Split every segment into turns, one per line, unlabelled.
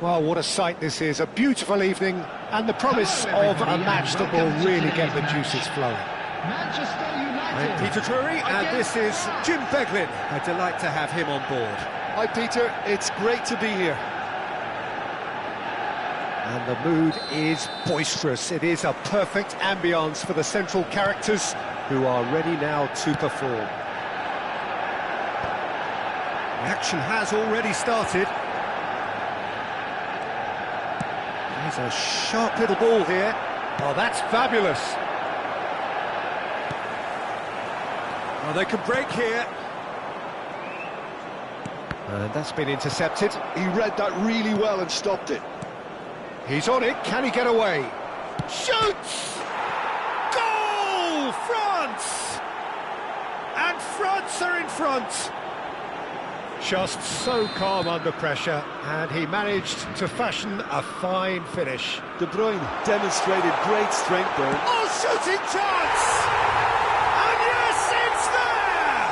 Well, what a sight this is. A beautiful evening and the promise of a match that will really get the juices flowing.
Manchester United. I'm Peter Drury, and this is Jim Beglin. A delight to have him on board.
Hi Peter, it's great to be here.
And the mood is boisterous. It is a perfect ambience for the central characters who are ready now to perform.
The action has already started.
There's a sharp little ball here. Oh, that's fabulous.
Well, they can break here.
And that's been intercepted.
He read that really well and stopped it.
He's on it. Can he get away?
Shoots! Goal! France! And France are in front.
Just so calm under pressure, and he managed to fashion a fine finish.
De Bruyne demonstrated great strength there.
Oh, shooting chance! And yes, it's there!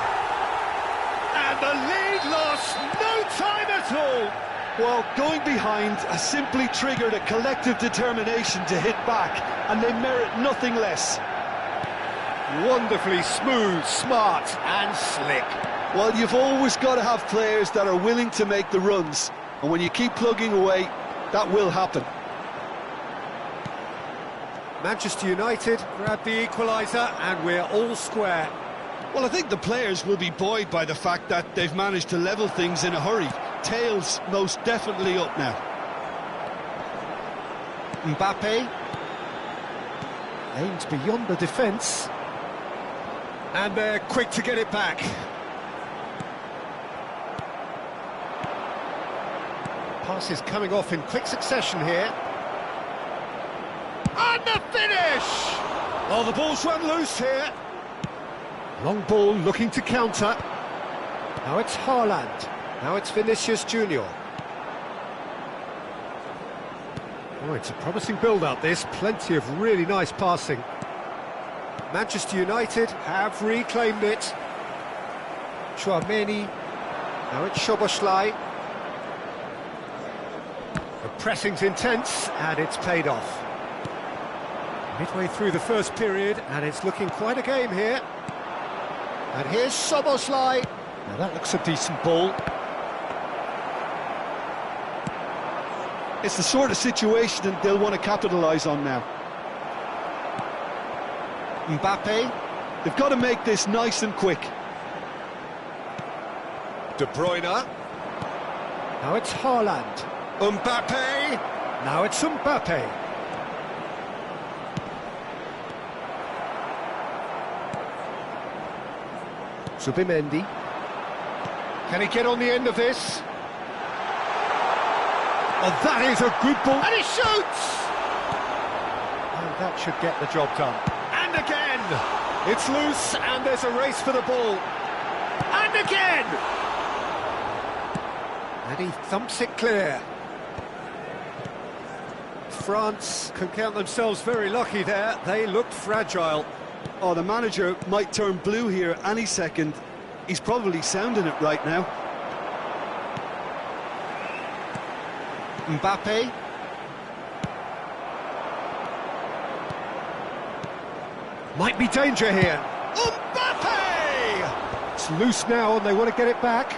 And the lead lost no time at all.
Well, going behind has simply triggered a collective determination to hit back, and they merit nothing less.
Wonderfully smooth, smart and slick.
Well, you've always got to have players that are willing to make the runs, and when you keep plugging away, that will happen.
Manchester United
Grab the equaliser, and we're all square.
Well, I think the players will be buoyed by the fact that they've managed to level things in a hurry. Tails most definitely up now.
Mbappe aims beyond the defence.
And they're quick to get it back.
Pass is coming off in quick succession here.
And the finish! Oh, the ball's run loose here.
Long ball looking to counter. Now it's Haaland. Now it's Vinicius Junior. Oh, it's a promising build-up this. Plenty of really nice passing. Manchester United have reclaimed it. Chouameni. Now it's Szoboszlai. The pressing's intense, and it's paid off. Midway through the first period, and it's looking quite a game here. And here's Szoboszlai. Now that looks a decent ball.
It's the sort of situation that they'll want to capitalise on now.
Mbappe.
They've got to make this nice and quick.
De Bruyne.
Now it's Haaland.
Mbappe.
Now it's Mbappe. Zubimendi. Can he get on the end of this? Oh, that is a good ball.
And he shoots!
And that should get the job done.
And again! It's loose, and there's a race for the ball. And again!
And he thumps it clear. France can count themselves very lucky there. They looked fragile.
Oh, the manager might turn blue here any second. He's probably sounding it right now.
Mbappe. Might be danger here.
Mbappe!
It's loose now and they want to get it back.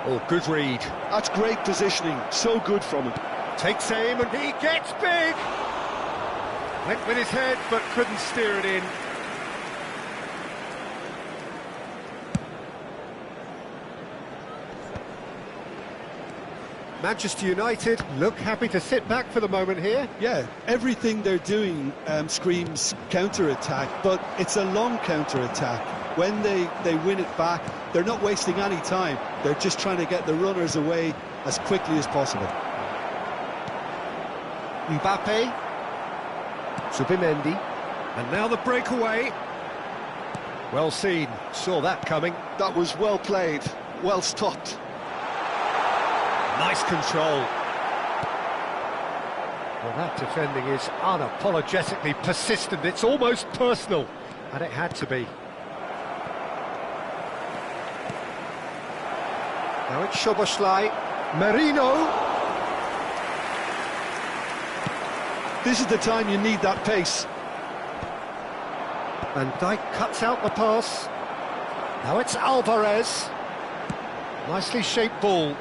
Oh, good read.
That's great positioning. So good from him.
Takes aim and he gets big.
Went with his head but couldn't steer it in.
Manchester United look happy to sit back for the moment here.
Yeah, everything they're doing screams counter-attack, but it's a long counter-attack. When they win it back, they're not wasting any time. They're just trying to get the runners away as quickly as possible.
Mbappe. Zubimendi.
And now the breakaway.
Well seen, saw that coming.
That was well played, well stopped.
Nice control. Well, that defending is unapologetically persistent. It's almost personal, and it had to be. Now it's Szoboszlai. Merino.
This is the time you need that pace.
Van Dijk cuts out the pass. Now it's Alvarez. Nicely shaped ball.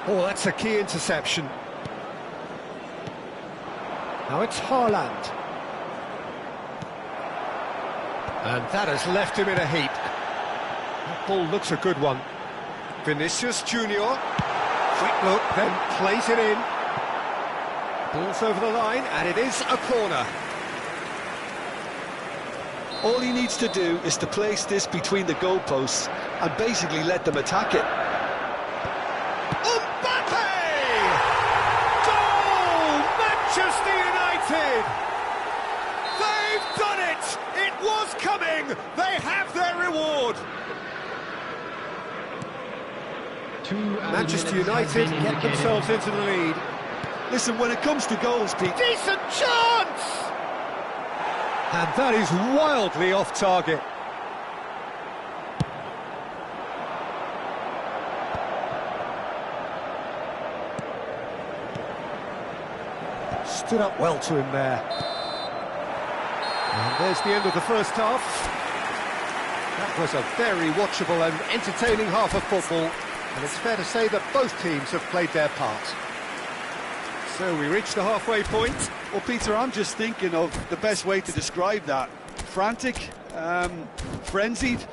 Oh, that's a key interception. Now it's Haaland. And that has left him in a heap. That ball looks a good one. Vinicius Junior. Quick look, then plays it in. Ball's over the line, and it is a corner.
All he needs to do is to place this between the goalposts and basically let them attack it.
Mbappe! Goal! Manchester United! They've done it! It was coming! They have their reward!
Manchester United get themselves into the lead.
Listen, when it comes to goals, Pete...
Decent chance! And that is wildly off target. Stood up well to him there. And there's the end of the first half. That was a very watchable and entertaining half of football. And it's fair to say that both teams have played their part. So we reach the halfway point.
Well, Peter, I'm just thinking of the best way to describe that. Frantic, frenzied.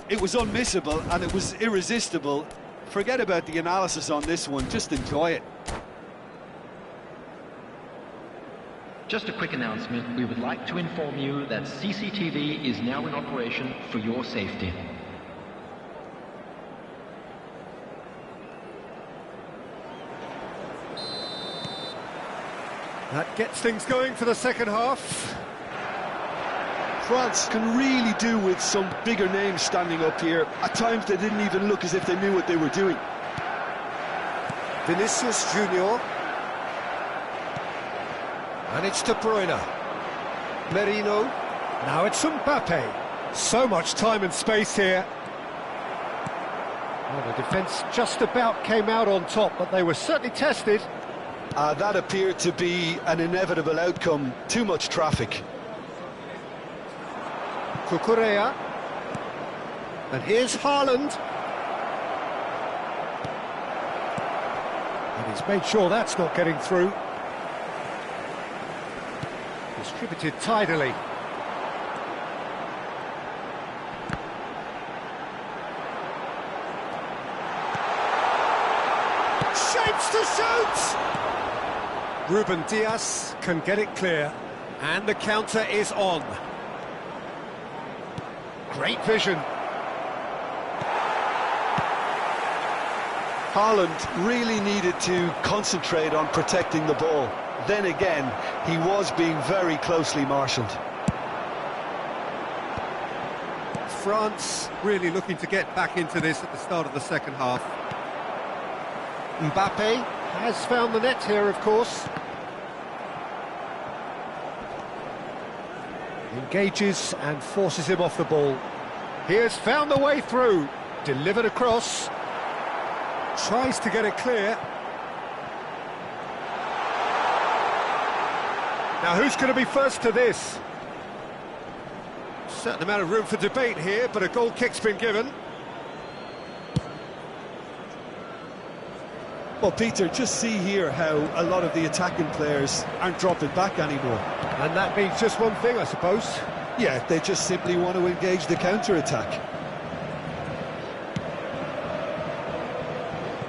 It was unmissable and it was irresistible. Forget about the analysis on this one, just enjoy it.
Just a quick announcement. We would like to inform you that CCTV is now in operation for your safety.
That gets things going for the second half.
France can really do with some bigger names standing up here. At times they didn't even look as if they knew what they were doing.
Vinicius Junior. And it's De Bruyne. Merino. Now it's Mbappe. So much time and space here. Well, the defence just about came out on top, but they were certainly tested.
That appeared to be an inevitable outcome. Too much traffic.
Cucurella. And here's Haaland. And he's made sure that's not getting through. Distributed tidily. Shapes to shoot! Ruben Dias can get it clear, and the counter is on. Great vision.
Haaland really needed to concentrate on protecting the ball. Then again, he was being very closely marshalled.
France really looking to get back into this at the start of the second half. Mbappe has found the net here, of course. Engages and forces him off the ball. He has found the way through. Delivered across. Tries to get it clear. Now who's going to be first to this? Certain amount of room for debate here, but a goal kick's been given.
Well, Peter, just see here how a lot of the attacking players aren't dropping back anymore.
And that means just one thing, I suppose.
Yeah, they just simply want to engage the counter-attack.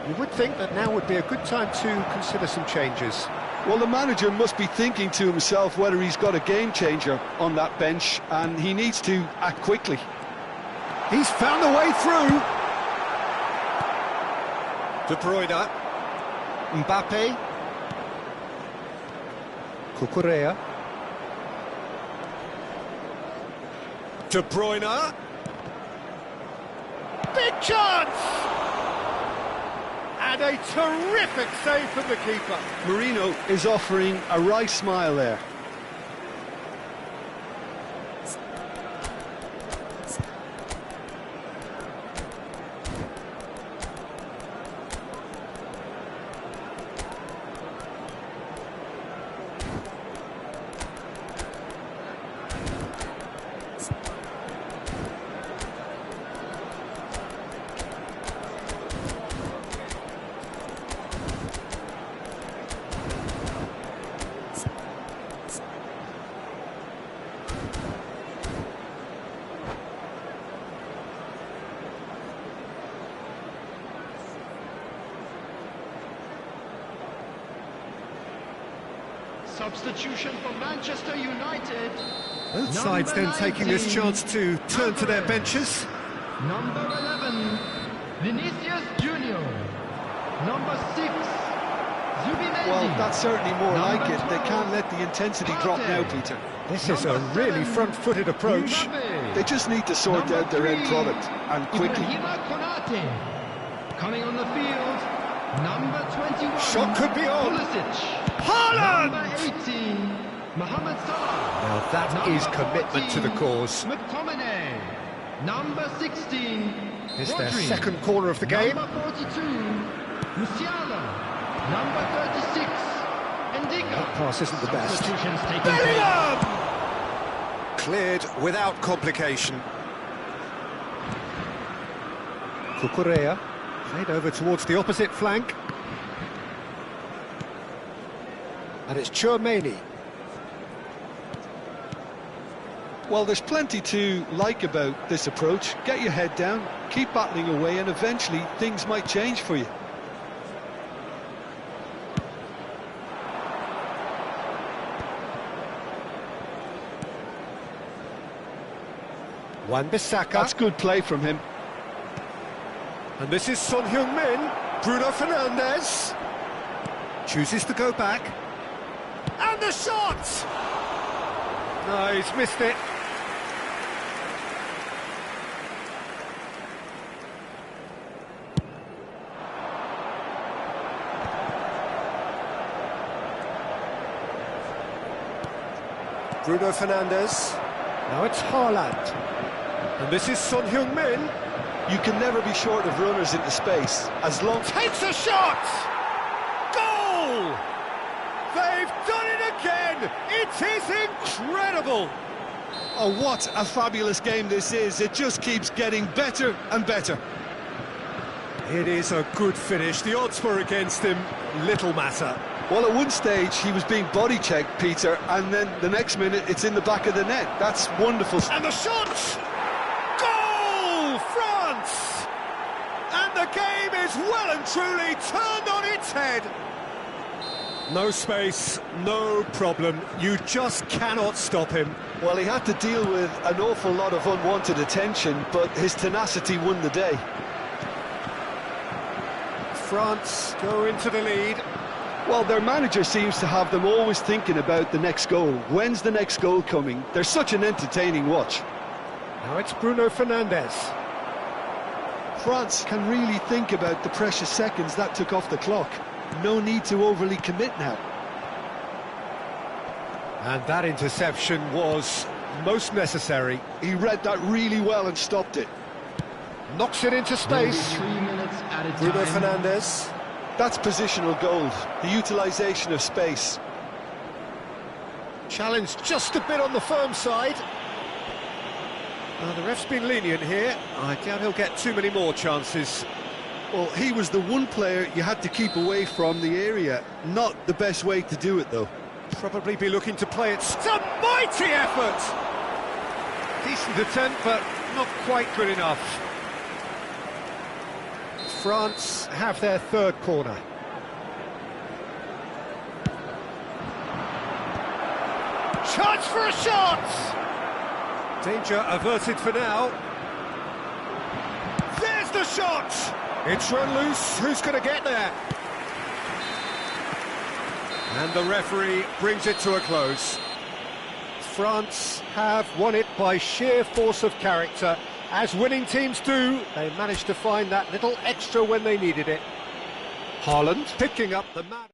You would think that now would be a good time to consider some changes.
Well, the manager must be thinking to himself whether he's got a game-changer on that bench, and he needs to act quickly.
He's found a way through. De Bruyne. Mbappe. Cucurella. De Bruyne. Big chance! And a terrific save from the keeper.
Marino is offering a wry smile there.
substitution for Manchester United.
Both sides then taking this chance to turn to their benches.
Number 11, Vinicius Junior. Number 6, Zubimendi.
Well, that's certainly more
Number
like it. They
12,
can't let the intensity drop now, Peter.
This is a really front-footed approach.
They just need to sort
Number
out their end
3,
product, and quickly.
Ibrahima Konate. Coming on the field, number 21.
Shot could be on.
Pulisic.
Haaland!
Number 18, Mohamed Salah.
Now that is commitment to the cause.
McTominay. Number 16,
It's their
Rodri.
second corner of the game.
Number 42, Musiala. Number 36, Ndika.
That pass isn't the best.
Substitutions taking place.
Bellingham! Cleared without complication. Cucurella played over towards the opposite flank. And it's Tchouaméni.
Well, there's plenty to like about this approach. Get your head down, keep battling away, and eventually things might change for you.
Wan-Bissaka.
That's good play from him.
And this is Son Heung-min. Bruno Fernandes chooses to go back. And the shot! No, he's missed it. Bruno Fernandes. Now it's Haaland. And this is Son Heung-min.
You can never be short of runners into space, as long...
Takes a shot! Goal! They've done it again! It is incredible!
Oh, what a fabulous game this is. It just keeps getting better and better.
It is a good finish. The odds were against him. Little matter.
Well, at one stage, he was being body-checked, Peter, and then the next minute, it's in the back of the net. That's wonderful.
And the shot! Goal! France! And the game is well and truly turned on its head. No space, no problem. You just cannot stop him.
Well, he had to deal with an awful lot of unwanted attention, but his tenacity won the day.
France go into the lead.
Well, their manager seems to have them always thinking about the next goal. When's the next goal coming? They're such an entertaining watch.
Now it's Bruno Fernandes.
France can really think about the precious seconds that took off the clock. No need to overly commit now.
And that interception was most necessary.
He read that really well and stopped it.
Knocks it into space.
3 minutes at a
Bruno
time.
Fernandes.
That's positional gold, the utilisation of space.
Challenged just a bit on the firm side. The ref's been lenient here. I doubt he'll get too many more chances.
Well, he was the one player you had to keep away from the area. Not the best way to do it, though.
Probably be looking to play it. It's a mighty effort! Decent attempt, but not quite good enough. France have their third corner. Chance for a shot! Danger averted for now. There's the shot! It's run loose. Who's going to get there? And the referee brings it to a close. France have won it by sheer force of character. As winning teams do, they managed to find that little extra when they needed it. Haaland picking up the man.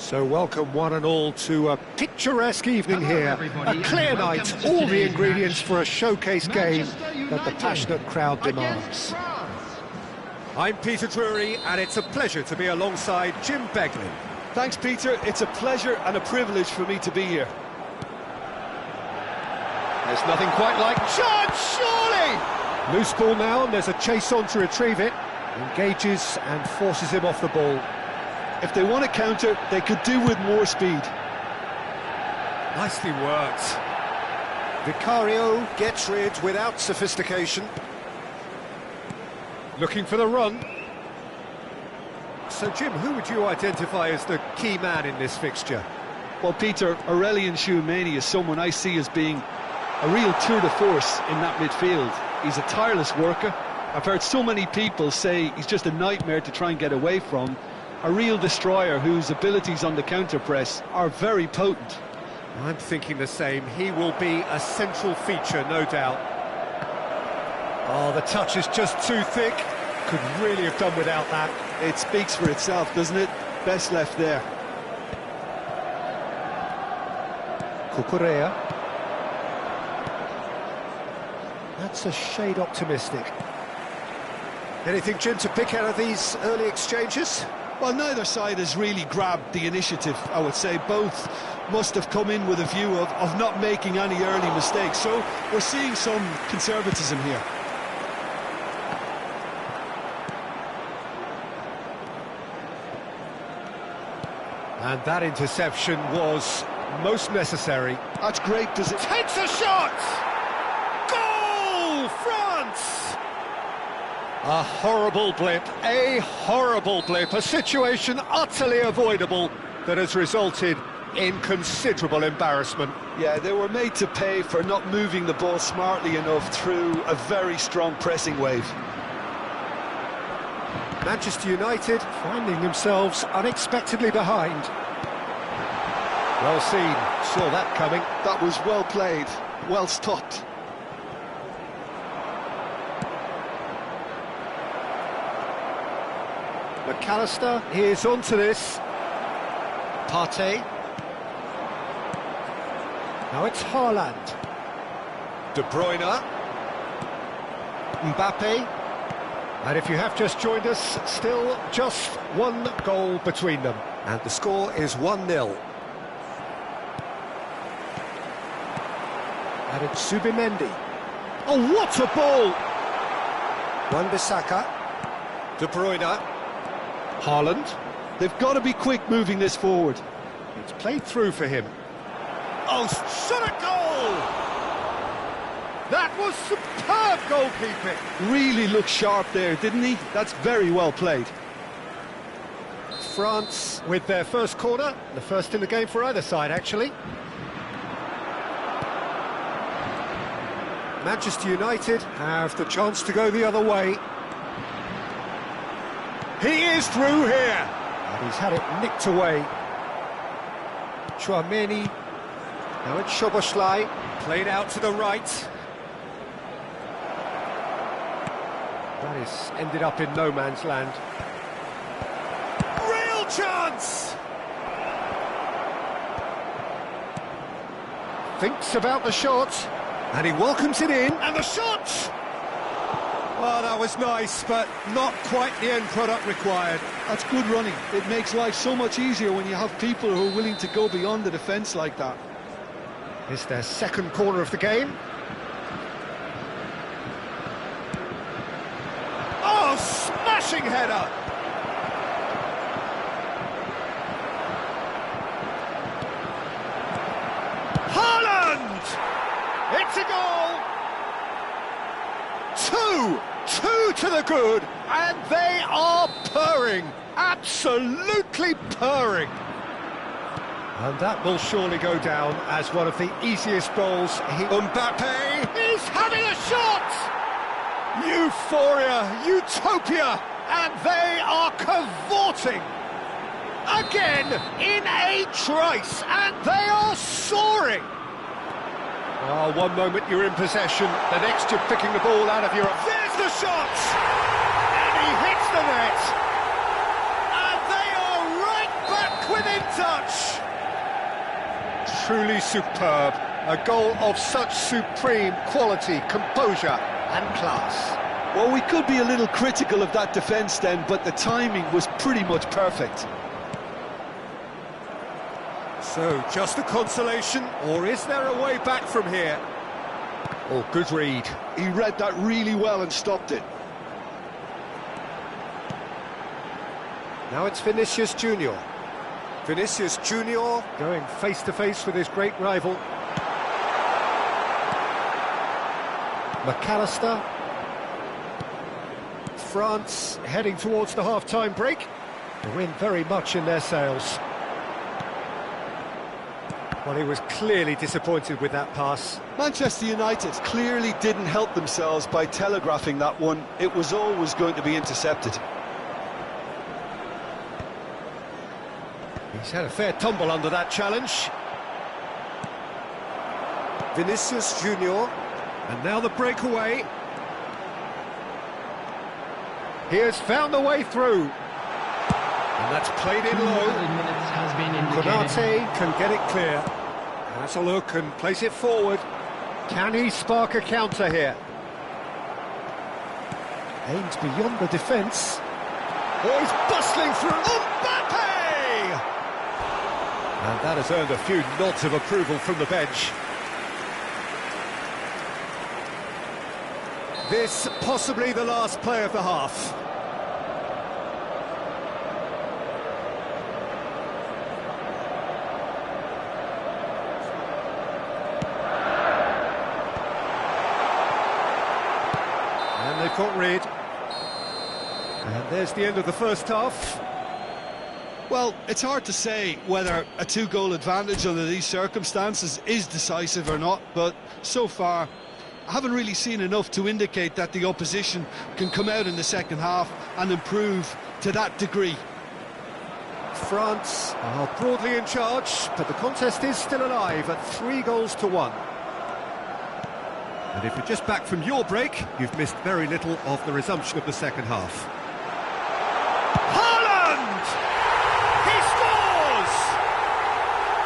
So welcome one and all to a picturesque evening here.
everybody,
A clear
and
night,
welcome to
all the
today's
ingredients
match.
for a showcase game
Manchester
that the
United
passionate crowd
against
demands.
France.
I'm Peter Drury, and it's a pleasure to be alongside Jim Beglin.
Thanks, Peter. It's a pleasure and a privilege for me to be here.
There's nothing quite like chance, surely! Loose ball now, and there's a chase on to retrieve it. Engages and forces him off the ball.
If they want to counter, they could do with more speed.
Nicely worked. Vicario gets rid without sophistication. Looking for the run. So, Jim, who would you identify as the key man in this fixture?
Well, Peter, Aurelien Tchouameni is someone I see as being a real tour de force in that midfield. He's a tireless worker. I've heard so many people say he's just a nightmare to try and get away from. A real destroyer whose abilities on the counter-press are very potent.
I'm thinking the same. He will be a central feature, no doubt. Oh, the touch is just too thick. Could really have done without that.
It speaks for itself, doesn't it? Best left there.
Cucurella. That's a shade optimistic. Anything, Jim, to pick out of these early exchanges?
Well, neither side has really grabbed the initiative, I would say. Both must have come in with a view of not making any early mistakes. So we're seeing some conservatism here.
And that interception was most necessary.
That's great. Does it?
Takes a shot! Goal! France! A horrible blip, a situation utterly avoidable that has resulted in considerable embarrassment.
Yeah, they were made to pay for not moving the ball smartly enough through a very strong pressing wave.
Manchester United finding themselves unexpectedly behind. Well seen, saw that coming.
That was well played, well stopped.
McAllister is onto this. Partey. Now it's Haaland. De Bruyne. Mbappe. And if you have just joined us, still just one goal between them. And the score is 1-0. And it's Subimendi. Oh, what a ball! Wan-Bissaka. De Bruyne. Haaland.
They've got to be quick moving this forward.
It's played through for him. Oh, shot a goal! That was superb goalkeeping.
Really looked sharp there, didn't he? That's very well played.
France with their first corner, the first in the game for either side, actually. Manchester United have the chance to go the other way. He is through here. And he's had it nicked away. Tchouameni. Now it's Szoboszlai. Played out to the right. That is ended up in no man's land. Real chance! Thinks about the shot. And he welcomes it in. And the shot! Oh, that was nice, but not quite the end product required.
That's good running. It makes life so much easier when you have people who are willing to go beyond the defence like that.
It's their second corner of the game. Oh, smashing header! Haaland! It's a goal! Two to the good, and they are purring, absolutely purring. And that will surely go down as one of the easiest goals. Mbappe is having a shot! Euphoria, utopia, and they are cavorting. Again, in a trice, and they are soaring. Oh, one moment you're in possession, the next you're picking the ball out of your... There's the shot! And he hits the net. And they are right back within
touch.
Truly superb. A goal of such supreme quality, composure and class.
Well, we could be a little critical of that defence then, but the timing was pretty much perfect.
So, just a consolation, or is there a way back from here? Oh, good read.
He read that really well and stopped it.
Now it's Vinicius Junior. Vinicius Junior going face-to-face with his great rival. McAllister. France heading towards the half-time break. The wind very much in their sails. Well, he was clearly disappointed with that pass.
Manchester United clearly didn't help themselves by telegraphing that one. It was always going to be intercepted.
He's had a fair tumble under that challenge. Vinicius Junior, and now the breakaway. He has found the way through. And that's played in low.
Minutes has been indicated.
Konate can get it clear. Has a look and place it forward. Can he spark a counter here? Aims beyond the defence. Oh, he's bustling through. Mbappe! And that has earned a few nods of approval from the bench. This possibly the last play of the half. And they've got rid. And there's the end of the first half.
Well, it's hard to say whether a two-goal advantage under these circumstances is decisive or not, but so far I haven't really seen enough to indicate that the opposition can come out in the second half and improve to that degree.
France are broadly in charge, but the contest is still alive at 3-1. And if you're just back from your break, you've missed very little of the resumption of the second half.
Haaland! He scores!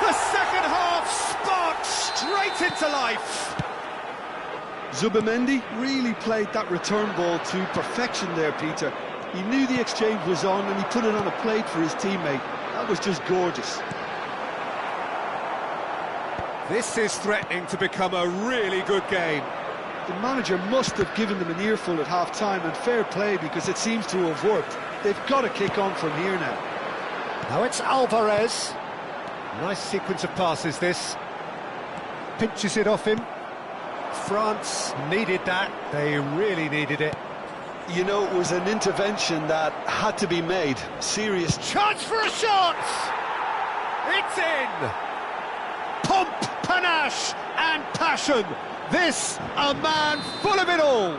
The second half sparked straight into life.
Zubimendi really played that return ball to perfection there, Peter. He knew the exchange was on and he put it on a plate for his teammate. That was just gorgeous.
This is threatening to become a really good game.
The manager must have given them an earful at half-time, and fair play because it seems to have worked. They've got to kick on from here now.
Now it's Alvarez. Nice sequence of passes, this. Pinches it off him. France needed that. They really needed it.
You know, it was an intervention that had to be made. Serious
Chance for a shot! It's in! Pomp, panache and passion.
This, a man full of it all.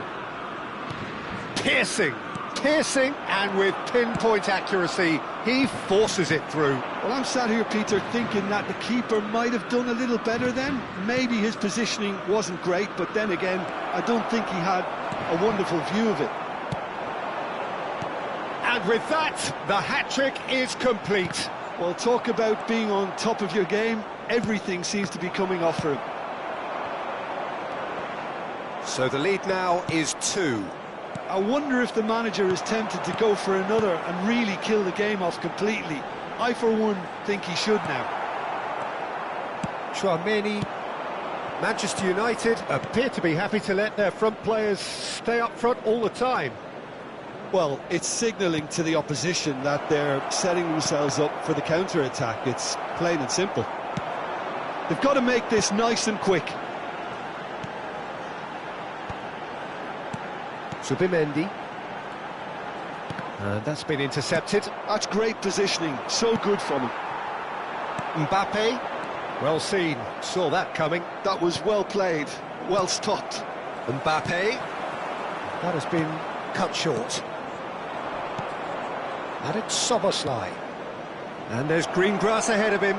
Piercing, and with pinpoint accuracy, he forces it through.
Well, I'm sat here, Peter, thinking that the keeper might have done a little better then. Maybe his positioning wasn't great, but then again, I don't think he had a wonderful view of it.
And with that, the hat-trick is complete.
Well, talk about being on top of your game. Everything seems to be coming off for him.
So the lead now is 2.
I wonder if the manager is tempted to go for another and really kill the game off completely. I, for one, think he should now.
Chouameni, Manchester United appear to be happy to let their front players stay up front all the time.
Well, it's signalling to the opposition that they're setting themselves up for the counter-attack. It's plain and simple. They've got to make this nice and quick.
Zubimendi. And that's been intercepted.
That's great positioning, so good from him.
Mbappe, well seen, saw that coming.
That was well played, well stopped.
Mbappe, that has been cut short. And it's Soboslai. And there's green grass ahead of him.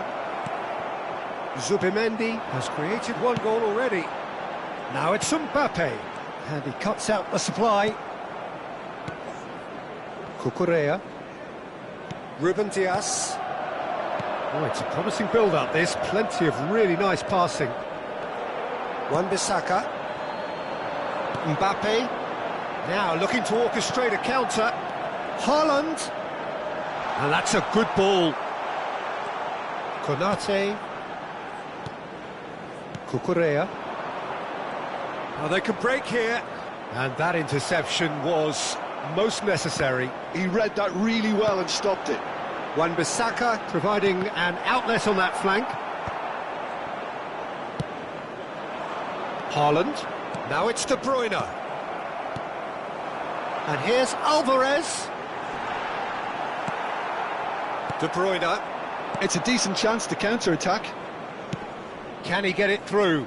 Zubimendi has created one goal already. Now it's Mbappe. And he cuts out the supply. Cucurella. Ruben Dias. Oh, it's a promising build-up, this. Plenty of really nice passing. Wan-Bissaka. Mbappe. Now looking to orchestrate a counter. Haaland. And that's a good ball. Konate. Cucurella. Now they can break here. And that interception was most necessary.
He read that really well and stopped it.
Wan-Bissaka providing an outlet on that flank. Haaland. Now it's De Bruyne. And here's Alvarez. De Bruyne.
It's a decent chance to counter-attack.
Can he get it through?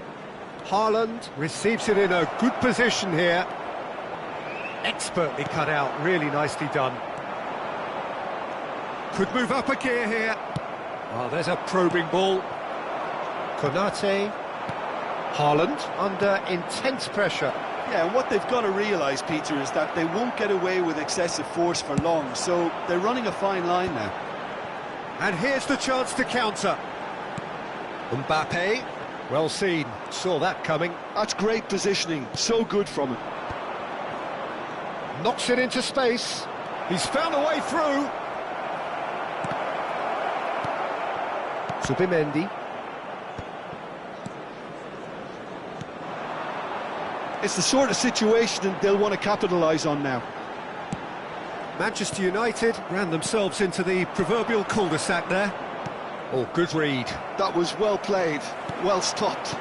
Haaland receives it in a good position here. Expertly cut out, really nicely done. Could move up a gear here. Oh, there's a probing ball. Konate. Haaland under intense pressure.
Yeah, and what they've got to realise, Peter, is that they won't get away with excessive force for long, so they're running a fine line now.
And here's the chance to counter. Mbappe, well seen, saw that coming.
That's great positioning, so good from him.
Knocks it into space. He's found a way through. Zubimendi.
It's the sort of situation they'll want to capitalise on now.
Manchester United ran themselves into the proverbial cul-de-sac there. Oh, good read.
That was well played, well stopped.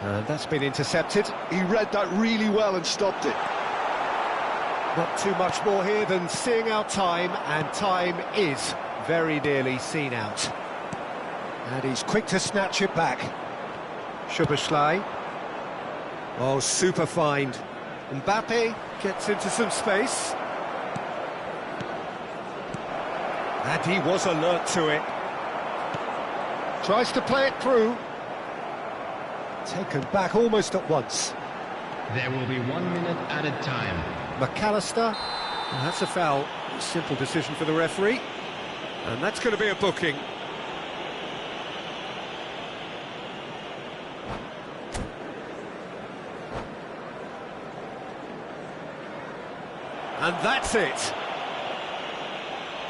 And that's been intercepted.
He read that really well and stopped it.
Not too much more here than seeing out time, and time is very nearly seen out. And he's quick to snatch it back. Szoboszlai. Oh, super find. Mbappe gets into some space. And he was alert to it. Tries to play it through. Taken back almost at once.
There will be 1 minute added time.
McAllister. And that's a foul. Simple decision for the referee. And that's going to be a booking. And that's it.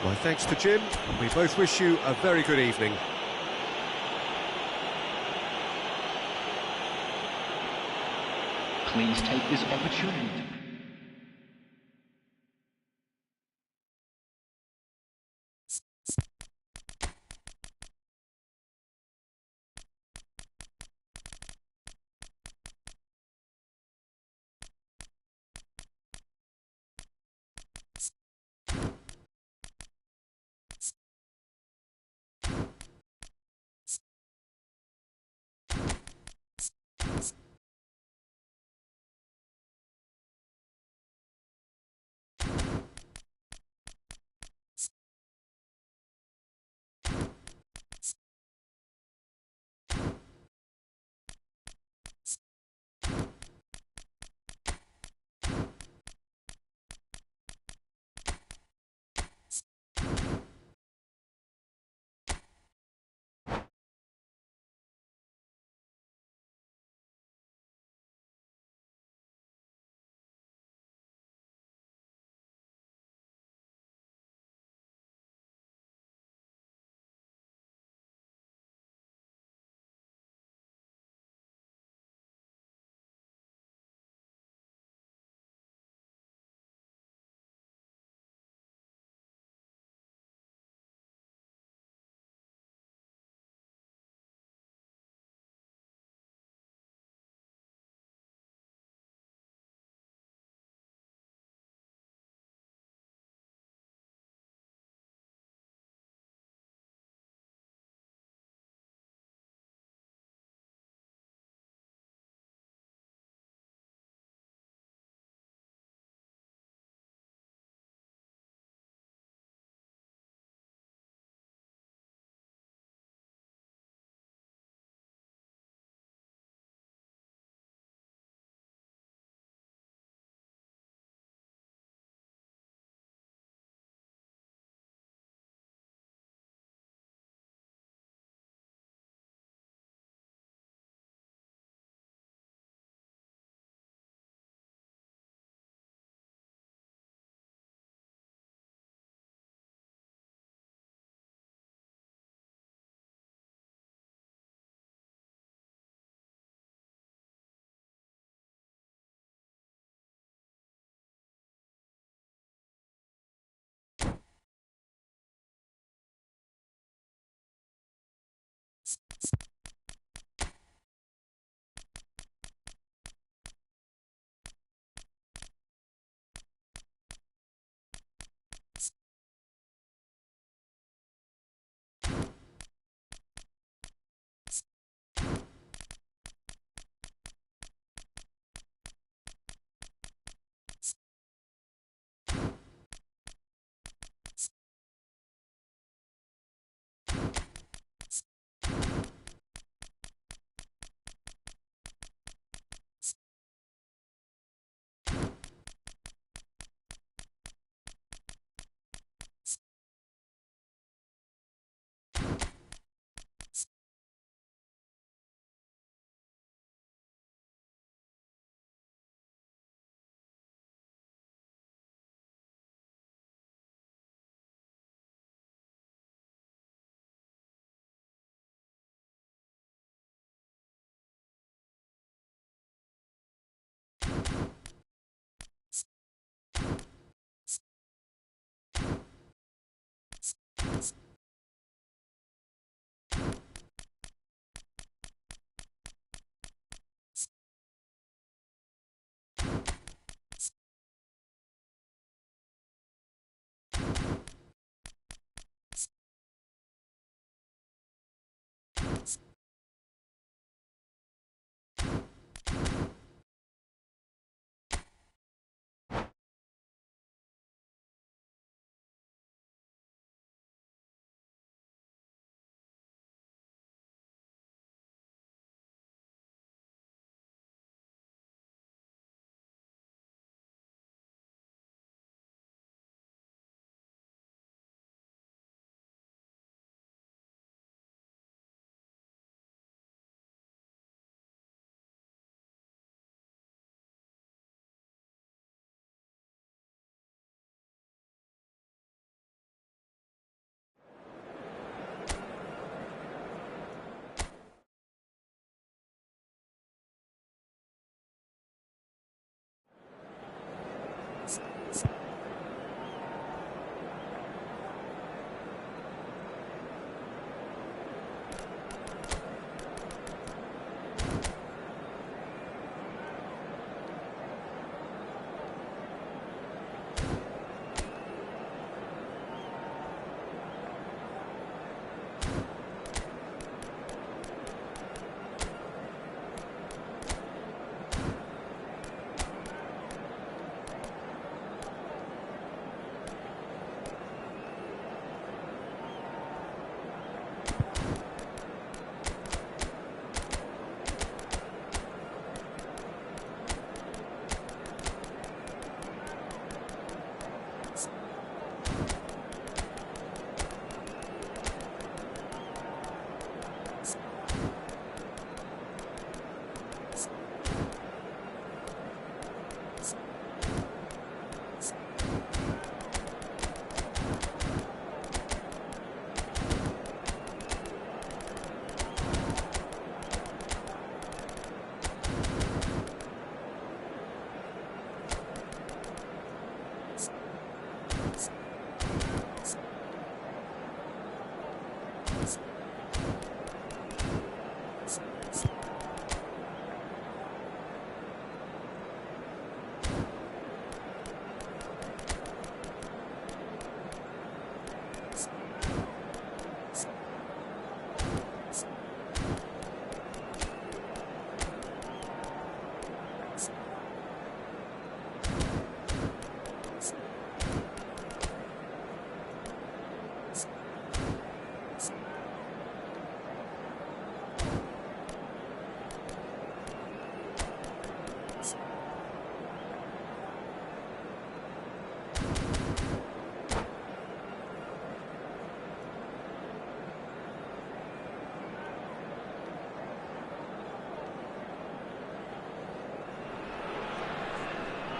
My thanks to Jim. We both wish you a very good evening.
Please take this opportunity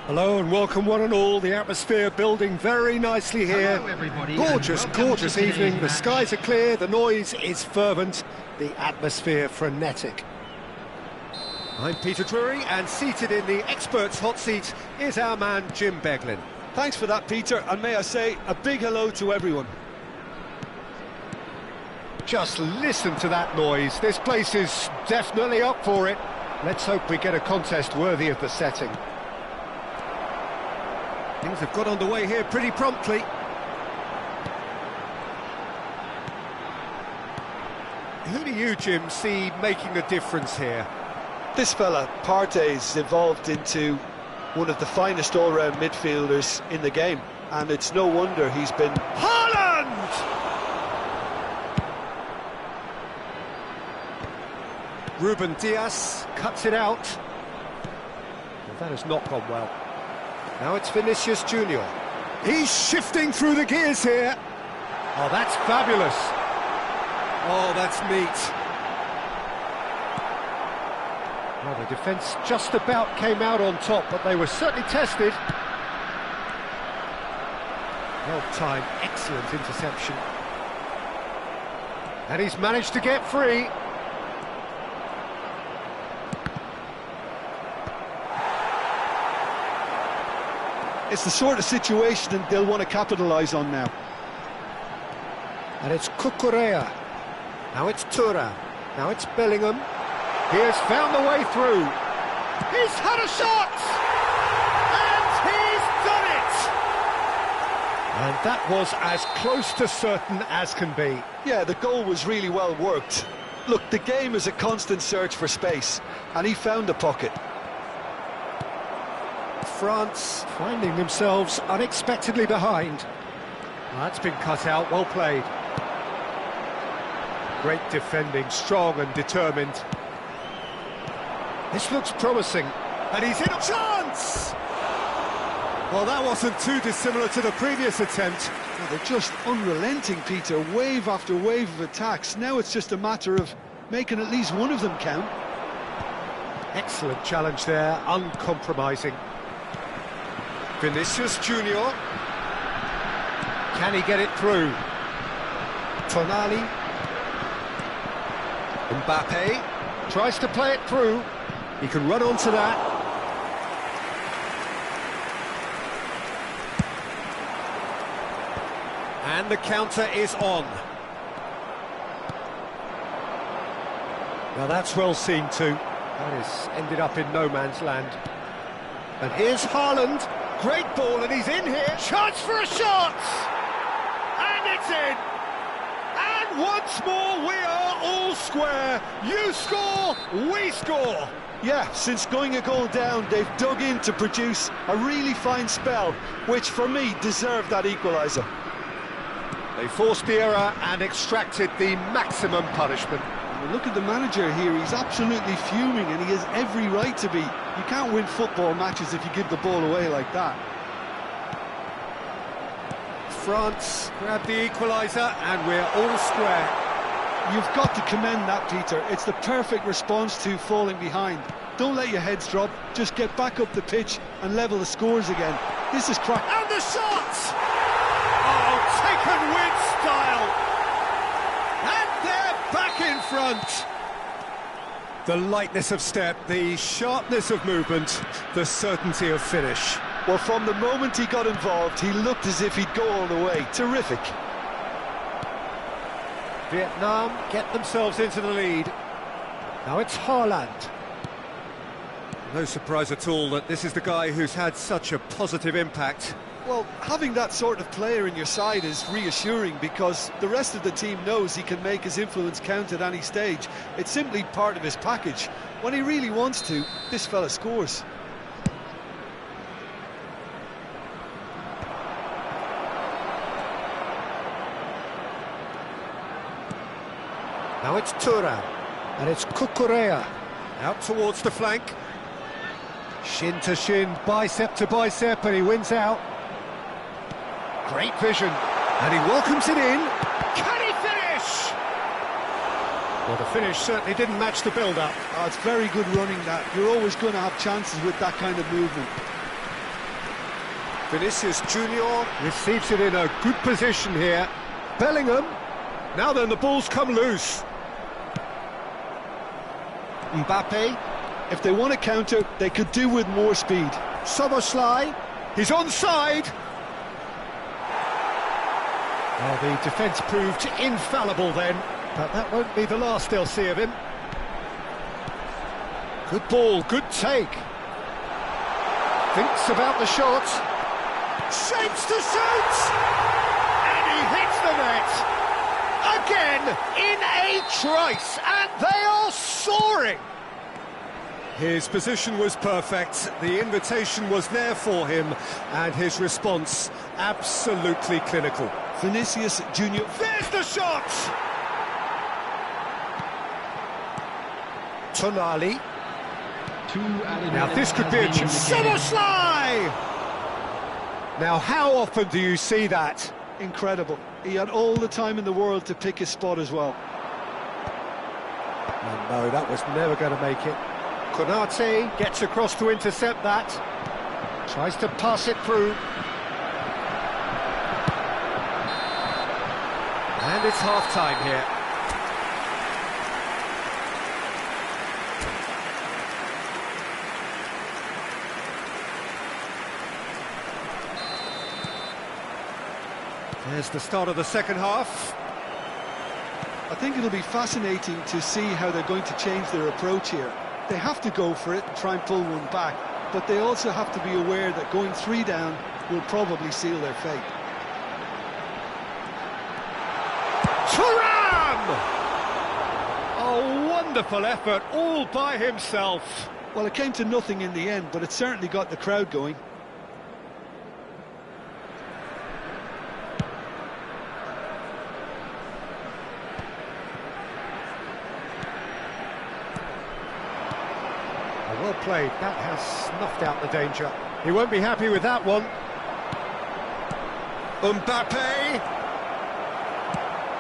Hello and welcome one and all. The atmosphere building very nicely here.
Hello, everybody,
Gorgeous,
and welcome
gorgeous
to today's
evening. The
match.
skies are clear, the noise is fervent, the atmosphere frenetic. I'm Peter Drury, and seated in the experts' hot seat is our man Jim Beglin.
Thanks for that, Peter, and may I say a big hello to everyone.
Just listen to that noise. This place is definitely up for it. Let's hope we get a contest worthy of the setting. Things have got underway here pretty promptly. Who do you, Jim, see making the difference here?
This fella, Partey's evolved into one of the finest all-round midfielders in the game, and it's no wonder he's been...
Haaland! Ruben Dias cuts it out. Well, that has not gone well. Now it's Vinicius Junior. He's shifting through the gears here. Oh, that's fabulous. Oh, that's neat. Well, the defence just about came out on top, but they were certainly tested. Well-timed, excellent interception. And he's managed to get free.
It's the sort of situation that they'll want to capitalise on now.
And it's Cucurella. Now it's Tura. Now it's Bellingham. He has found the way through. He's had a shot! And he's done it! And that was as close to certain as can be.
Yeah, the goal was really well worked. Look, the game is a constant search for space, and he found the pocket.
France finding themselves unexpectedly behind. Well, that's been cut out, well played. Great defending, strong and determined. This looks promising, and he's in a chance! Well, that wasn't too dissimilar to the previous attempt.
Well, they're just unrelenting, Peter, wave after wave of attacks. Now it's just a matter of making at least one of them count.
Excellent challenge there, uncompromising. Vinicius Junior. Can he get it through? Tonali. Mbappe tries to play it through. He can run onto that. And the counter is on. Now that's well seen too. That has ended up in no man's land. And here's Haaland. Great ball, and he's in here. Chance for a shot! And it's in! And once more, we are all square. You score, we score.
Yeah, since going a goal down, they've dug in to produce a really fine spell, which for me deserved that equaliser.
They forced the error and extracted the maximum punishment.
Well, look at the manager here, he's absolutely fuming, and he has every right to be. You can't win football matches if you give the ball away like that.
France grab the equaliser, and we're all square.
You've got to commend that, Peter. It's the perfect response to falling behind. Don't let your heads drop, just get back up the pitch and level the scores again. This is crack.
And the shot! Oh, taken with style! And they're back in front! The lightness of step, the sharpness of movement, the certainty of finish.
Well, from the moment he got involved, he looked as if he'd go all the way. Terrific.
Vietnam get themselves into the lead. Now it's Haaland. No surprise at all that this is the guy who's had such a positive impact.
Well, having that sort of player in your side is reassuring because the rest of the team knows he can make his influence count at any stage. It's simply part of his package. When he really wants to, this fella scores.
Now it's Tura, and it's Cucurella. Out towards the flank. Shin to shin, bicep to bicep, and he wins out. Great vision, and he welcomes it in. Can he finish? Well, the finish certainly didn't match the build-up.
Oh, it's very good running, that. You're always going to have chances with that kind of movement.
Vinicius Junior receives it in a good position here. Bellingham. Now then, the ball's come loose. Mbappe.
If they want to counter, they could do with more speed.
Soboslai. He's onside. Well, the defence proved infallible then, but that won't be the last they'll see of him. Good ball, good take. Thinks about the shot. Shapes to shoot! And he hits the net! Again, in a trice, and they are soaring! His position was perfect, the invitation was there for him, and his response absolutely clinical.
Vinicius Junior.
There's the shot! Tonali. Now this could be a chance. Soboslai! Now how often do you see that?
Incredible. He had all the time in the world to pick his spot as well.
Oh no, that was never going to make it. Konate gets across to intercept that. Tries to pass it through. And it's half-time here. There's the start of the second half.
I think it'll be fascinating to see how they're going to change their approach here. They have to go for it and try and pull one back, but they also have to be aware that going 3 down will probably seal their fate.
Thuram! A wonderful effort all by himself.
Well, it came to nothing in the end, but it certainly got the crowd going.
Well played, that has snuffed out the danger. He won't be happy with that one. Mbappe!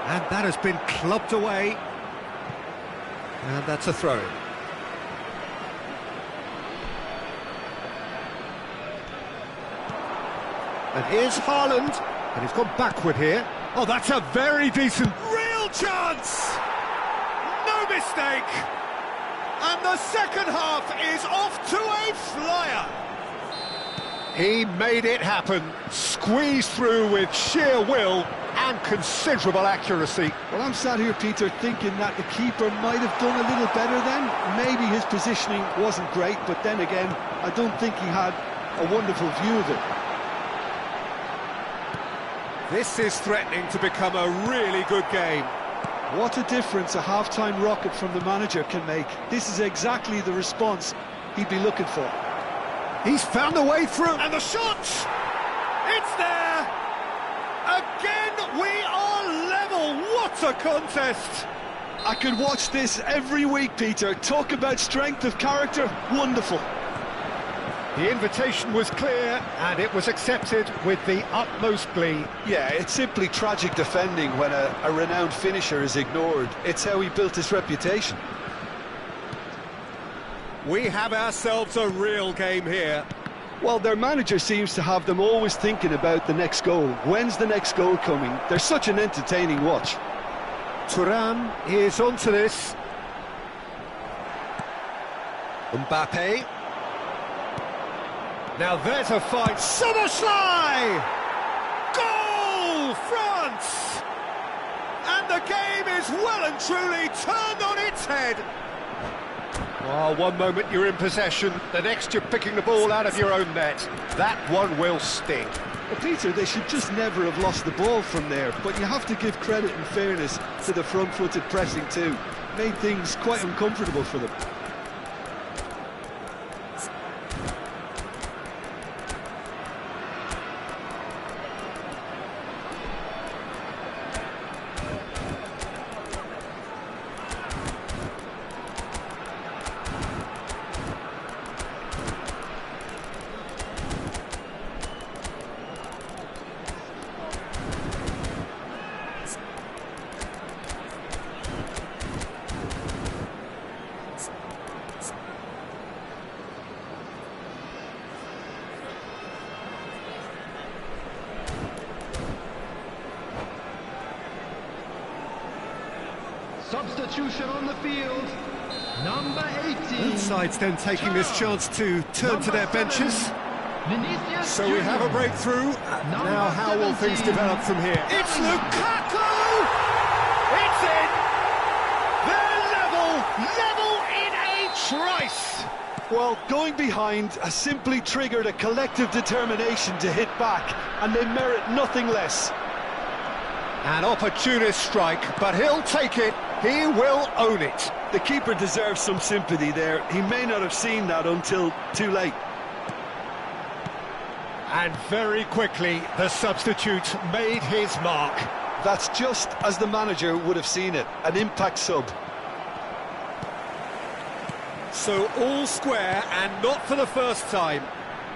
And that has been clubbed away. And that's a throw. And here's Haaland, and he's gone backward here. Oh, that's a very decent... Real chance! No mistake! And the second half is off to a flyer. He made it happen, squeezed through with sheer will and considerable accuracy.
Well, I'm sat here, Peter, thinking that the keeper might have done a little better then. Maybe his positioning wasn't great, but then again, I don't think he had a wonderful view of it.
This is threatening to become a really good game.
What a difference a half-time rocket from the manager can make. This is exactly the response he'd be looking for.
He's found a way through, and the shot! It's there! Again, we are level! What a contest!
I could watch this every week, Peter. Talk about strength of character, wonderful.
The invitation was clear, and it was accepted with the utmost glee.
Yeah, it's simply tragic defending when a renowned finisher is ignored. It's how he built his reputation.
We have ourselves a real game here.
Well, their manager seems to have them always thinking about the next goal. When's the next goal coming? They're such an entertaining watch.
Thuram is onto this. Mbappe. Now there's a fight. Soboslai! Goal, France! And the game is well and truly turned on its head. Oh, one moment you're in possession, the next you're picking the ball out of your own net. That one will sting.
Well, Peter, they should just never have lost the ball from there, but you have to give credit and fairness to the front-footed pressing too. Made things quite uncomfortable for them.
substitution on the field. Number 18.
Both sides then taking this chance to turn to their benches.
Vinicius
So we have a breakthrough. Now how will things develop from here?
It's Lukaku! It's in! They're level in a trice!
Well, going behind has simply triggered a collective determination to hit back, and they merit nothing less.
An opportunist strike, but he'll take it. He will own it.
The keeper deserves some sympathy there. He may not have seen that until too late.
And very quickly, the substitute made his mark.
That's just as the manager would have seen it, an impact sub.
So all square, and not for the first time.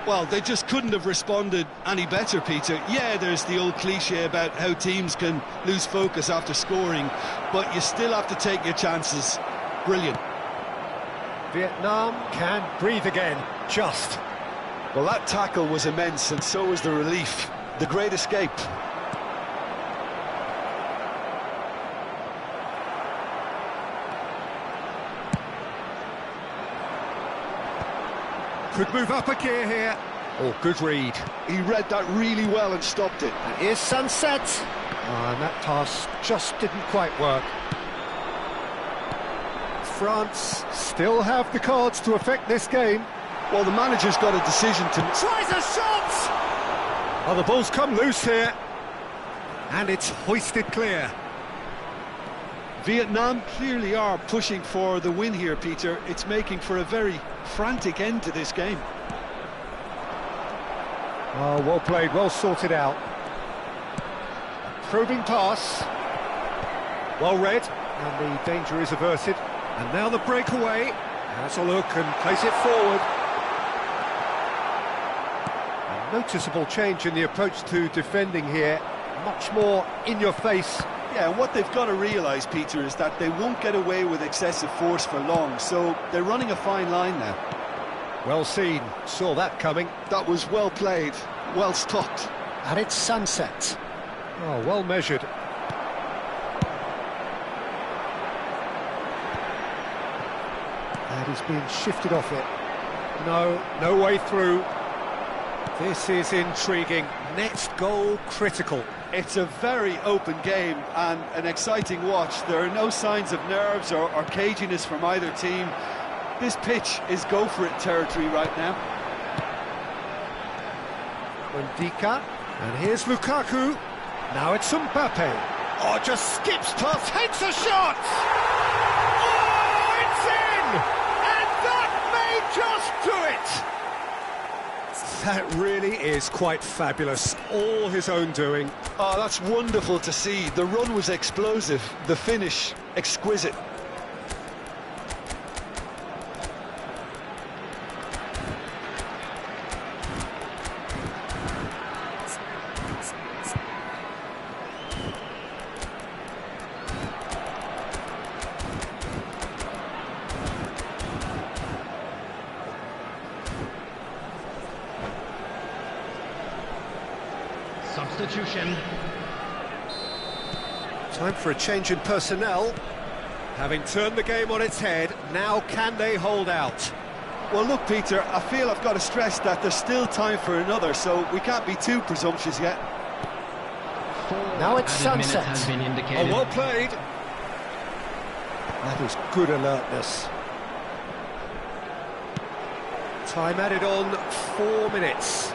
Well, they just couldn't have responded any better, Peter. Yeah, there's the old cliche about how teams can lose focus after scoring, but you still have to take your chances. Brilliant.
Vietnam can breathe again, just.
Well, that tackle was immense, and so was the relief. The great escape.
Could move up a gear here. Oh, good read.
He read that really well and stopped it.
And here's Sunset. And that pass just didn't quite work. France still have the cards to affect this game.
Well, the manager's got a decision to...
Tries a shot! Oh, the ball's come loose here. And it's hoisted clear.
Vietnam clearly are pushing for the win here, Peter. It's making for a very frantic end to this game.
Oh, well played, well sorted out. Probing pass. Well read, and the danger is averted. And now the breakaway. Has a look and plays it forward. A noticeable change in the approach to defending here. Much more in your face.
Yeah, and what they've got to realise, Peter, is that they won't get away with excessive force for long, so they're running a fine line now.
Well seen, saw that coming.
That was well played, well stopped.
And it's Sunset. Oh, well measured. And he's being shifted off it. No way through. This is intriguing. Next goal critical.
It's a very open game and an exciting watch. There are no signs of nerves or caginess from either team. This pitch is go-for-it territory right now.
Ndika, and here's Lukaku. Now it's Mbappe. Oh, just skips past, takes a shot!
Oh, it's in! And that may just do it!
That really is quite fabulous. All his own doing.
Oh, that's wonderful to see. The run was explosive, the finish exquisite.
Substitution.
Time for a change in personnel. Having turned the game on its head, now can they hold out?
Well, look, Peter, I feel I've got to stress that there's still time for another, so we can't be too presumptuous yet.
Now it's Sunset.
Has been indicated.
Oh, well played. That is good alertness. Time added on 4 minutes.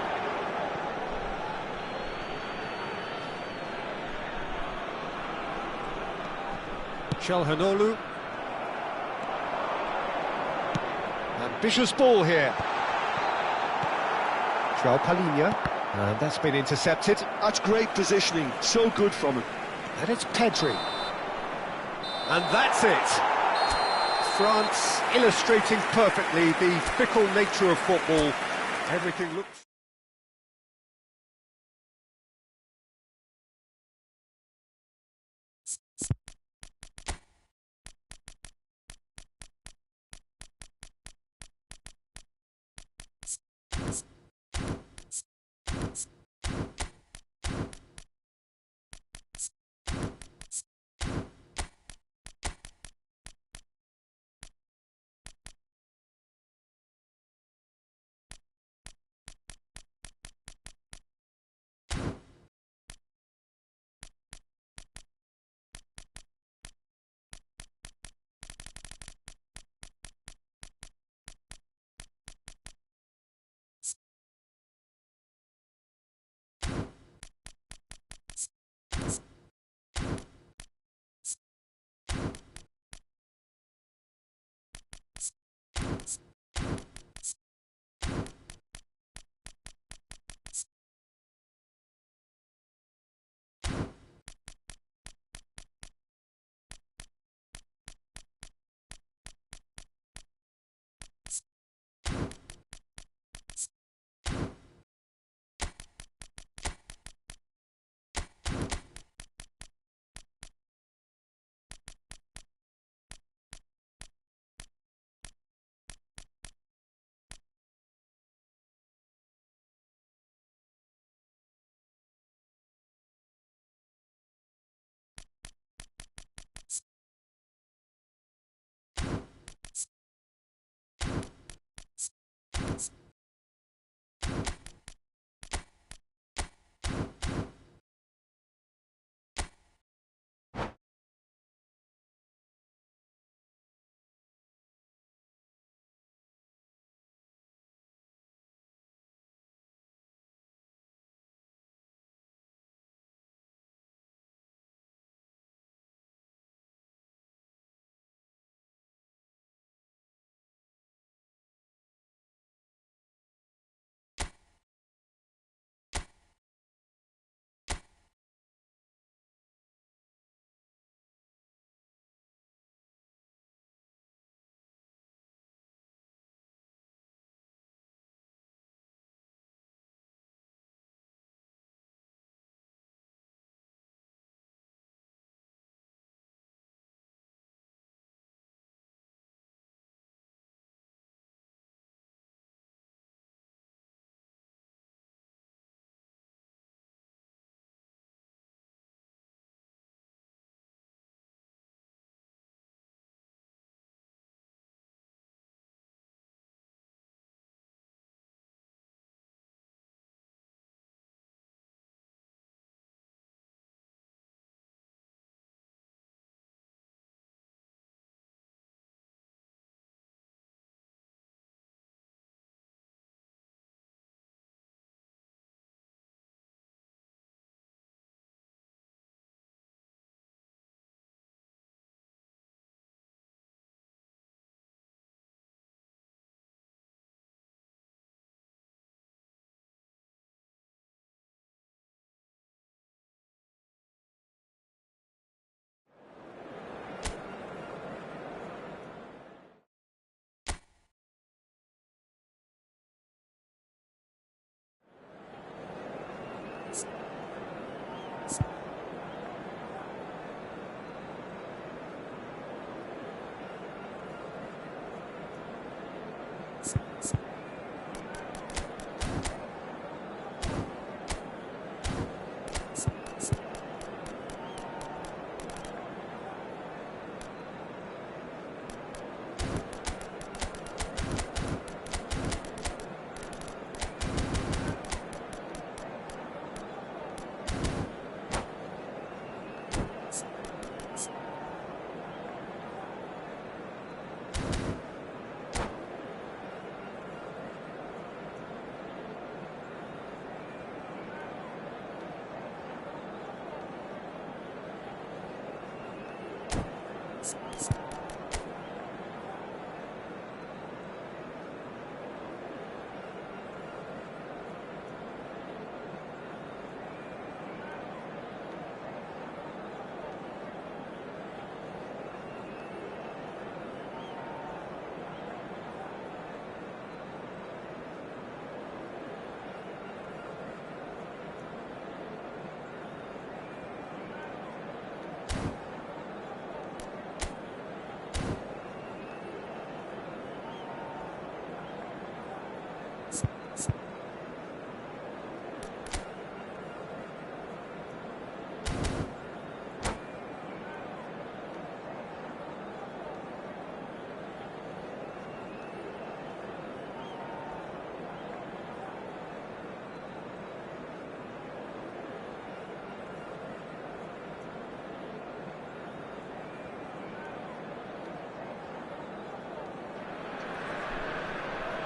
Chalhanoglu. Ambitious ball here. João Palhinha. And that's been intercepted.
That's great positioning, so good from him.
And it's Pedri. And that's it. France illustrating perfectly the fickle nature of football. Everything looks...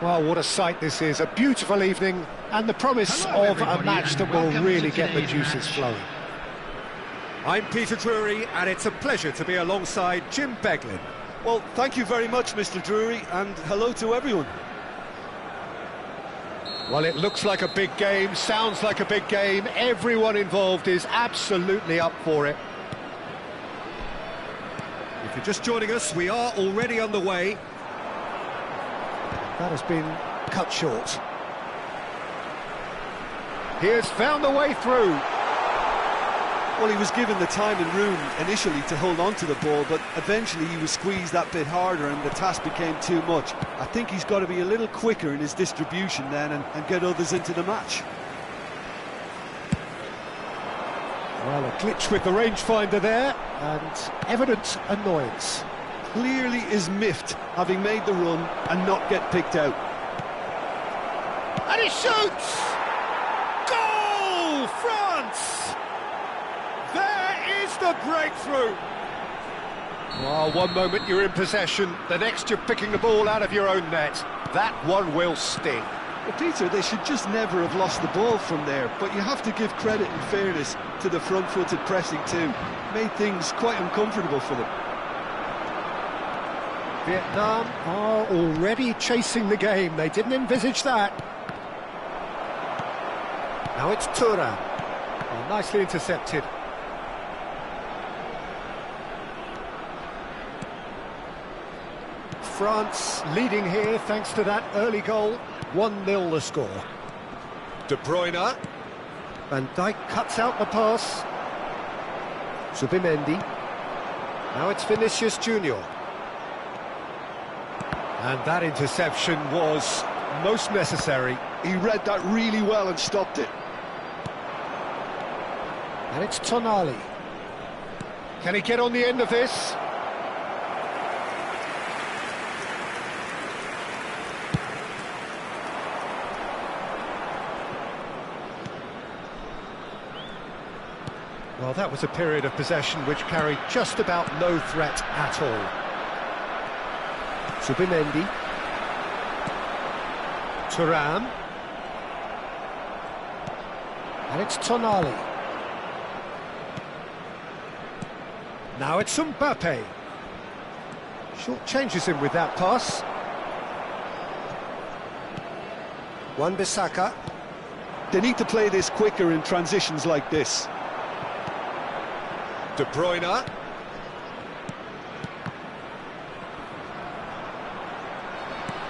Well, what a sight this is. A beautiful evening and the promise of a match that will really get the juices flowing.
I'm Peter Drury, and it's a pleasure to be alongside Jim Beglin.
Well, thank you very much, Mr. Drury, and hello to everyone.
Well, it looks like a big game, sounds like a big game. Everyone involved is absolutely up for it. If you're just joining us, we are already underway. That has been cut short. He has found the way through.
Well, he was given the time and room initially to hold on to the ball, but eventually he was squeezed that bit harder and the task became too much. I think he's got to be a little quicker in his distribution then and get others into the match.
Well, a glitch with the rangefinder there, and evident annoyance.
Clearly is miffed, having made the run and not get picked out.
And he shoots! Goal, France! There is the breakthrough!
Well, one moment you're in possession, the next you're picking the ball out of your own net. That one will sting.
Well, Peter, they should just never have lost the ball from there, but you have to give credit and fairness to the front-footed pressing too. Made things quite uncomfortable for them.
Vietnam are already chasing the game. They didn't envisage that. Now it's Thuram. Well, nicely intercepted. France leading here thanks to that early goal. 1-0 the score. De Bruyne. Van Dijk cuts out the pass. Zubimendi. Now it's Vinicius Junior. And that interception was most necessary.
He read that really well and stopped it.
And it's Tonali. Can he get on the end of this? Well, that was a period of possession which carried just about no threat at all. Zubimendi. Thuram. And it's Tonali. Now it's Mbappe. Short changes him with that pass. Wan-Bissaka.
They need to play this quicker in transitions like this.
De Bruyne.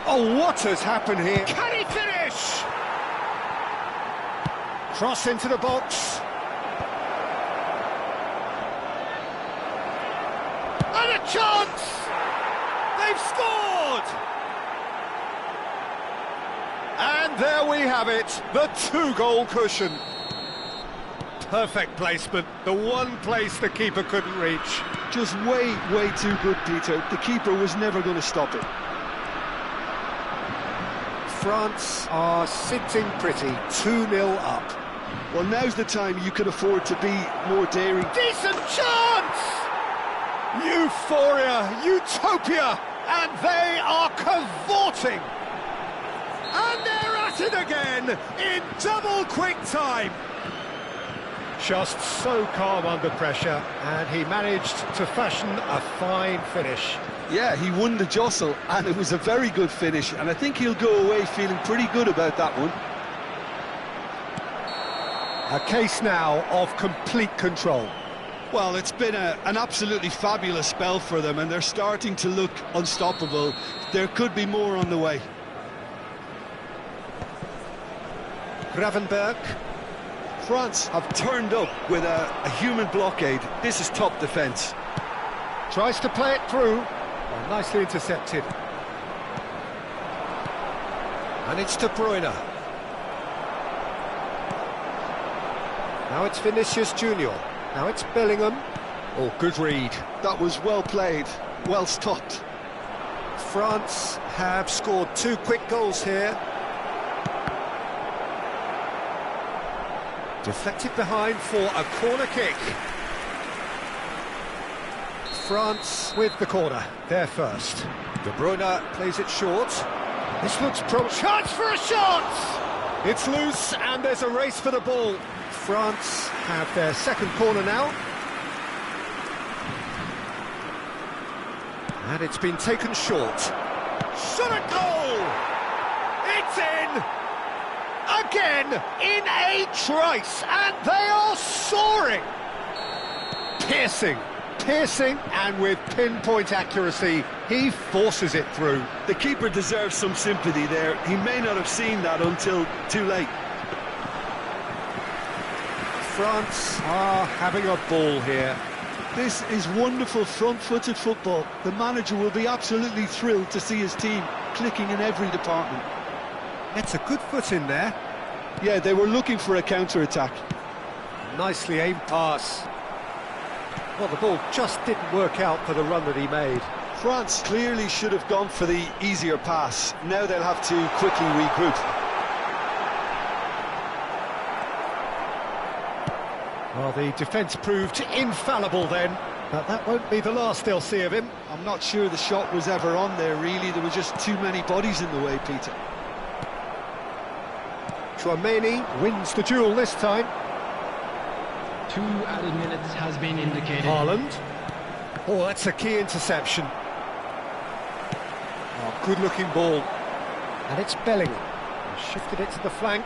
Oh, what has happened here?
Can he finish?
Cross into the box.
And a chance! They've scored!
And there we have it, the two-goal cushion. Perfect placement, the one place the keeper couldn't reach.
Just way too good, Peter. The keeper was never going to stop it.
France are sitting pretty, 2-0 up.
Well, now's the time you can afford to be more daring.
Decent chance!
Euphoria, utopia, and they are cavorting.
And they're at it again in double quick time.
Just so calm under pressure, and he managed to fashion a fine finish.
Yeah, he won the jostle, and it was a very good finish, and I think he'll go away feeling pretty good about that one.
A case now of complete control.
Well, it's been an absolutely fabulous spell for them, and they're starting to look unstoppable. There could be more on the way.
Gravenberg.
France have turned up with a human blockade. This is top defence.
Tries to play it through. Well, nicely intercepted. And it's De Bruyne. Now it's Vinicius Junior. Now it's Bellingham. Oh, good read.
That was well played, well stopped.
France have scored 2 quick goals here. Deflected behind for a corner kick. France with the corner, their first. De Bruyne plays it short. This looks
Chance for a shot!
It's loose and there's a race for the ball. France have their second corner now. And it's been taken short.
Shot a goal! It's in! Again, in a trice, and they are soaring!
Piercing, and with pinpoint accuracy, he forces it through.
The keeper deserves some sympathy there. He may not have seen that until too late.
France are having a ball here.
This is wonderful front-footed football. The manager will be absolutely thrilled to see his team clicking in every department.
It's a good foot in there.
Yeah, they were looking for a counter-attack.
Nicely aimed pass. Well, the ball just didn't work out for the run that he made.
France clearly should have gone for the easier pass. Now they'll have to quickly regroup.
Well, the defence proved infallible then, but that won't be the last they'll see of him.
I'm not sure the shot was ever on there, really. There were just too many bodies in the way, Peter.
Chouameni wins the duel this time.
2 added minutes has been indicated.
Haaland. Oh, that's a key interception. Oh, good-looking ball. And it's Bellingham. He shifted it to the flank.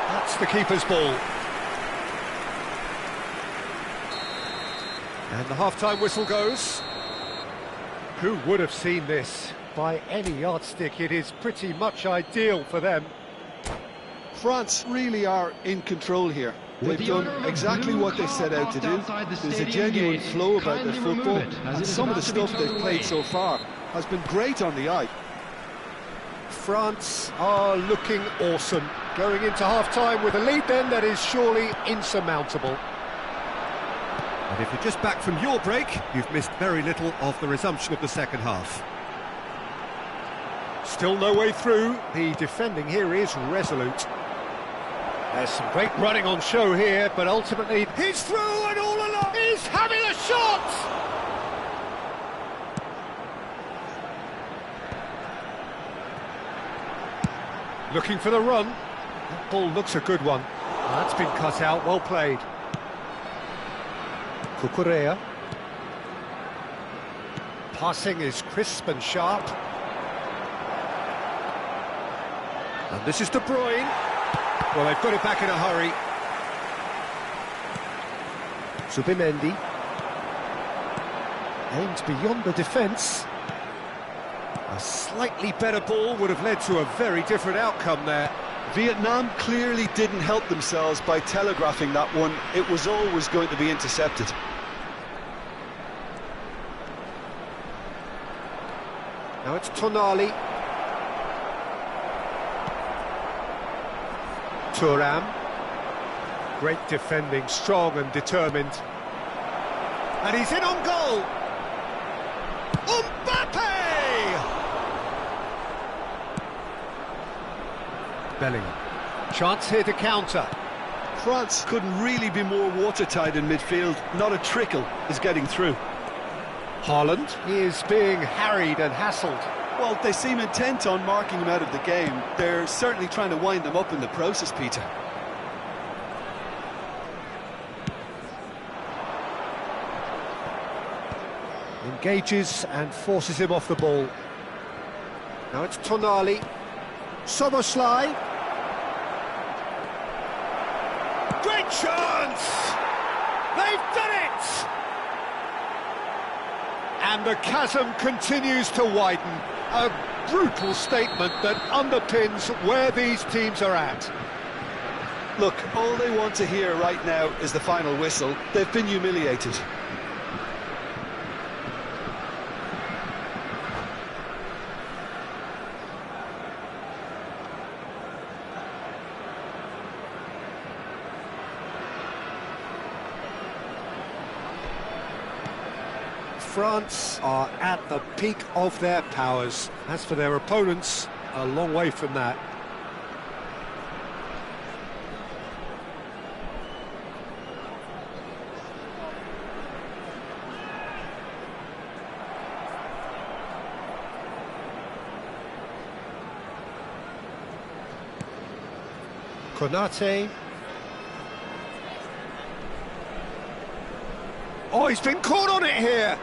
That's the keeper's ball. And the half-time whistle goes. Who would have seen this? By any yardstick, it is pretty much ideal for them.
France really are in control here. They've done exactly what they set out to do. There's a genuine flow about their football, and some of the stuff they've played so far has been great on the eye.
France are looking awesome. Going into half-time with a lead then that is surely insurmountable. And if you're just back from your break, you've missed very little of the resumption of the second half. Still no way through. The defending here is resolute. There's some great running on show here, but ultimately
He's through and all along! He's having a shot!
looking for the run. That ball looks a good one. That's been cut out, well played. Cucurella. Passing is crisp and sharp. And this is De Bruyne. Well, they've got it back in a hurry. Zubimendi. Aimed beyond the defence. A slightly better ball would have led to a very different outcome there.
Vietnam clearly didn't help themselves by telegraphing that one. It was always going to be intercepted.
Now it's Tonali. Thuram. Great defending, strong and determined. And he's in on goal! Mbappe! Bellingham. Chance here to counter.
France couldn't really be more watertight in midfield. Not a trickle is getting through.
Haaland is being harried and hassled.
Well, they seem intent on marking him out of the game. They're certainly trying to wind them up in the process, Peter.
Engages and forces him off the ball. Now it's Tonali. Soboslai.
Great chance! They've done it!
And the chasm continues to widen. A brutal statement that underpins where these teams are at.
Look, all they want to hear right now is the final whistle. They've been humiliated.
France are at the peak of their powers. As for their opponents, a long way from that. Konate. Oh, he's been caught on it here.